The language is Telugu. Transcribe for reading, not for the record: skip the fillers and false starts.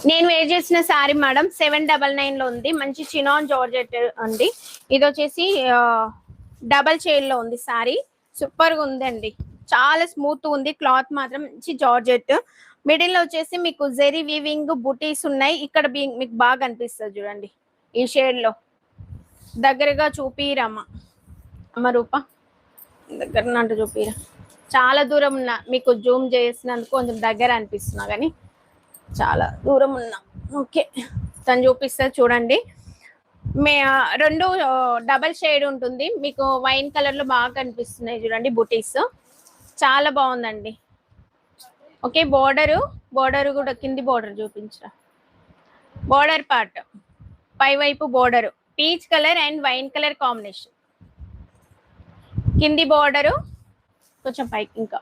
నేను వేర్ చేసిన శారీ మేడం 799 లో ఉంది. మంచి చినాన్ జార్జెట్ అండి. ఇది వచ్చేసి డబల్ షేడ్ లో ఉంది శారీ. సూపర్ గా ఉందండి. చాలా స్మూత్ ఉంది. క్లాత్ మాత్రం మంచి జార్జెట్. మిడిల్ లో వచ్చేసి మీకు జెరీ వీవింగ్ బుటీస్ ఉన్నాయి. ఇక్కడ మీకు బాగా అనిపిస్తుంది చూడండి ఈ షేడ్ లో. దగ్గరగా చూపిరమ్మ అమ్మ రూప, దగ్గర నన్ను చూపిరా. చాలా దూరం ఉన్నా, మీకు జూమ్ చేసినందుకు కొంచెం దగ్గర అనిపిస్తున్నా కానీ చాలా దూరం ఉన్నా. ఓకే, తను చూపిస్తా చూడండి. రెండు డబల్ షేడ్ ఉంటుంది. మీకు వైన్ కలర్ లో బాగా కనిపిస్తున్నాయి చూడండి బుటీస్. చాలా బాగుందండి. ఓకే, బోర్డర్ కూడా కింది బోర్డర్ చూపించరా. బోర్డర్ పార్ట్ పై వైపు border peach colour and wine colour combination. కింది బోర్డరు కొంచెం పైకి ఇంకా